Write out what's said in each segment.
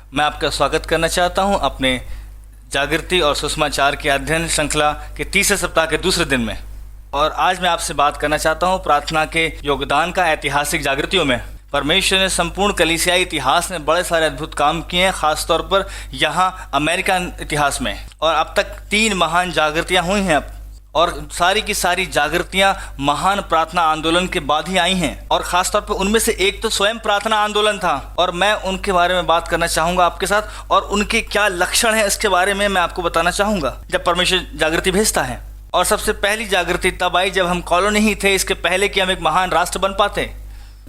मैं आपका स्वागत करना चाहता हूं अपने जागृति और सुषमाचार के अध्ययन श्रृंखला के तीसरे सप्ताह के दूसरे दिन में। और आज मैं आपसे बात करना चाहता हूं प्रार्थना के योगदान का ऐतिहासिक जागृतियों में। परमेश्वर ने संपूर्ण कलीसियाई इतिहास में बड़े सारे अद्भुत काम किए हैं, खासतौर पर यहाँ अमेरिकन इतिहास में। और अब तक 3 महान जागृतियाँ हुई हैं और सारी की सारी जागृतियां महान प्रार्थना आंदोलन के बाद ही आई हैं। और खासतौर पर उनमें से एक तो स्वयं प्रार्थना आंदोलन था, और मैं उनके बारे में बात करना चाहूँगा आपके साथ, और उनके क्या लक्षण हैं इसके बारे में मैं आपको बताना चाहूँगा जब परमेश्वर जागृति भेजता है। और सबसे पहली जागृति तब आई जब हम कॉलोनी ही थे, इसके पहले कि हम एक महान राष्ट्र बन पाते।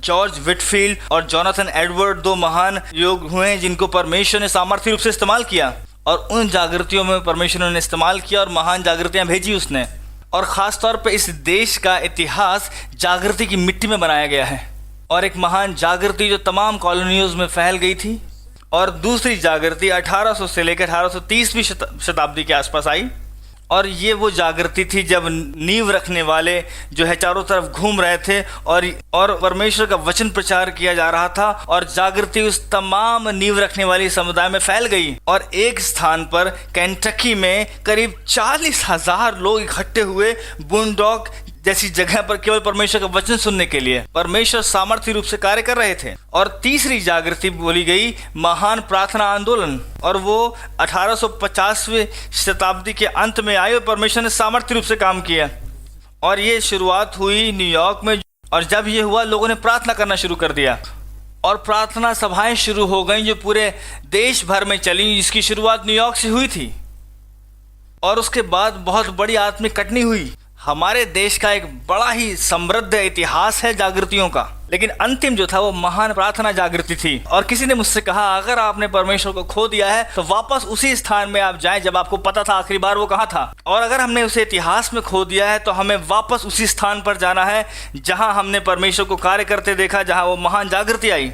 जॉर्ज विटफील्ड और जोनाथन एडवर्ड 2 महान योग हुए जिनको परमेश्वर ने सामर्थ्य रूप से इस्तेमाल किया, और उन जागृतियों में परमेश्वर ने इस्तेमाल किया और महान जागृतियां भेजी उसने। और ख़ास तौर पर इस देश का इतिहास जागृति की मिट्टी में बनाया गया है, और एक महान जागृति जो तमाम कॉलोनियों में फैल गई थी। और दूसरी जागृति 1800 से लेकर 1830वीं शताब्दी के आसपास आई, और ये वो जागृति थी जब नींव रखने वाले जो है चारों तरफ घूम रहे थे और परमेश्वर का वचन प्रचार किया जा रहा था, और जागृति उस तमाम नींव रखने वाली समुदाय में फैल गई। और एक स्थान पर केंटकी में करीब 40,000 लोग इकट्ठे हुए बुंडॉक जैसी जगह पर केवल परमेश्वर का वचन सुनने के लिए। परमेश्वर सामर्थ्य रूप से कार्य कर रहे थे। और तीसरी जागृति बोली गई महान प्रार्थना आंदोलन, और वो 1850वीं शताब्दी के अंत में आई और परमेश्वर ने सामर्थ्य रूप से काम किया। और ये शुरुआत हुई न्यूयॉर्क में, और जब ये हुआ लोगों ने प्रार्थना करना शुरू कर दिया, और प्रार्थना सभाएं शुरू हो गई जो पूरे देश भर में चली, जिसकी शुरुआत न्यूयॉर्क से हुई थी। और उसके बाद बहुत बड़ी आत्मिक कटनी हुई। हमारे देश का एक बड़ा ही समृद्ध इतिहास है जागृतियों का, लेकिन अंतिम जो था वो महान प्रार्थना जागृति थी। और किसी ने मुझसे कहा, अगर आपने परमेश्वर को खो दिया है तो वापस उसी स्थान में आप जाएं जब आपको पता था आखिरी बार वो कहाँ था। और अगर हमने उसे इतिहास में खो दिया है तो हमें वापस उसी स्थान पर जाना है जहाँ हमने परमेश्वर को कार्य करते देखा, जहाँ वो महान जागृति आई।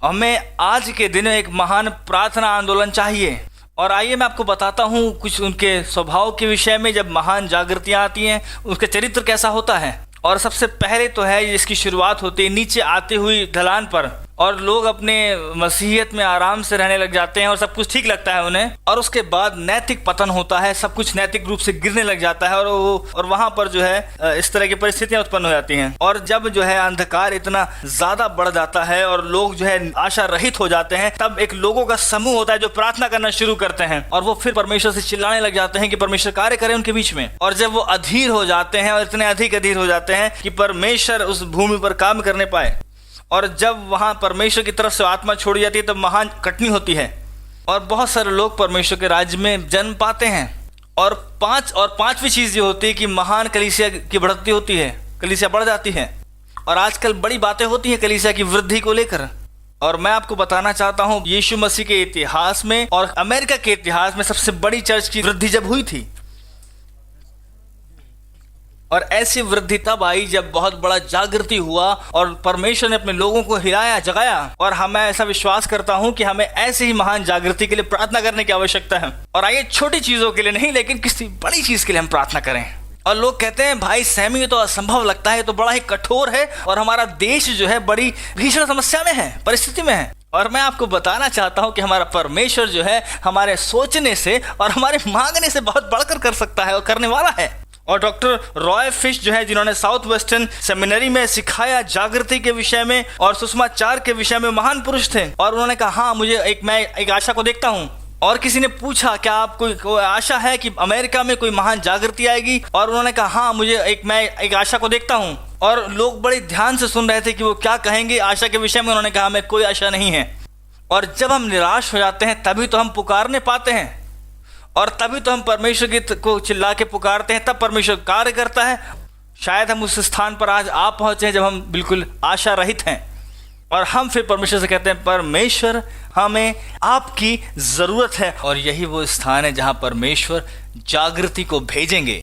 हमें आज के दिन एक महान प्रार्थना आंदोलन चाहिए। और आइए मैं आपको बताता हूँ कुछ उनके स्वभाव के विषय में। जब महान जागृतियाँ आती हैं उसके चरित्र कैसा होता है। और सबसे पहले तो है इसकी शुरुआत होती है नीचे आती हुई ढलान पर, और लोग अपने मसीहियत में आराम से रहने लग जाते हैं और सब कुछ ठीक लगता है उन्हें। और उसके बाद नैतिक पतन होता है, सब कुछ नैतिक रूप से गिरने लग जाता है, और वहाँ पर जो है इस तरह की परिस्थितियाँ उत्पन्न हो जाती हैं। और जब जो है अंधकार इतना ज़्यादा बढ़ जाता है और लोग जो है आशा रहित हो जाते हैं, तब एक लोगों का समूह होता है जो प्रार्थना करना शुरू करते हैं, और वो फिर परमेश्वर से चिल्लाने लग जाते हैं कि परमेश्वर कार्य करे उनके बीच में। और जब वो अधीर हो जाते हैं और इतने अधिक अधीर हो जाते हैं कि परमेश्वर उस भूमि पर काम करने पाए, और जब वहाँ परमेश्वर की तरफ से आत्मा छोड़ी जाती है तब महान कटनी होती है, और बहुत सारे लोग परमेश्वर के राज्य में जन्म पाते हैं। और पांचवी चीज़ ये होती है कि महान कलीसिया की बढ़ती होती है, कलीसिया बढ़ जाती है। और आजकल बड़ी बातें होती हैं कलीसिया की वृद्धि को लेकर। और मैं आपको बताना चाहता हूँ यीशु मसीह के इतिहास में और अमेरिका के इतिहास में सबसे बड़ी चर्च की वृद्धि जब हुई थी। और ऐसी वृद्धि तब आई जब बहुत बड़ा जागृति हुआ और परमेश्वर ने अपने लोगों को हिलाया जगाया। और मैं ऐसा विश्वास करता हूं कि हमें ऐसे ही महान जागृति के लिए प्रार्थना करने की आवश्यकता है। और आइए छोटी चीजों के लिए नहीं, लेकिन किसी बड़ी चीज के लिए हम प्रार्थना करें। और लोग कहते हैं, भाई सैमी तो असंभव लगता है, तो बड़ा ही कठोर है, और हमारा देश जो है बड़ी भीषण समस्या में है, परिस्थिति में है। और मैं आपको बताना चाहता हूं कि हमारा परमेश्वर जो है हमारे सोचने से और हमारे मांगने से बहुत बढ़कर कर सकता है और करने वाला है। और डॉक्टर रॉय फिश जो है, जिन्होंने साउथ वेस्टर्न सेमिनरी में सिखाया जागृति के विषय में और सुषमाचार के विषय में, महान पुरुष थे। और उन्होंने कहा, हाँ मैं एक आशा को देखता हूँ। और किसी ने पूछा, क्या आप कोई आशा है कि अमेरिका में कोई महान जागृति आएगी? और उन्होंने कहा, हाँ मैं एक आशा को देखता हूँ। और लोग बड़े ध्यान से सुन रहे थे कि वो क्या कहेंगे आशा के विषय में। उन्होंने कहा, हमें कोई आशा नहीं है। और जब हम निराश हो जाते हैं तभी तो हम पुकारने पाते हैं, और तभी तो हम परमेश्वर को चिल्ला के पुकारते हैं, तब परमेश्वर कार्य करता है। शायद हम उस स्थान पर आज आ पहुँचे हैं जब हम बिल्कुल आशा रहित हैं, और हम फिर परमेश्वर से कहते हैं, परमेश्वर हमें आपकी ज़रूरत है। और यही वो स्थान है जहाँ परमेश्वर जागृति को भेजेंगे।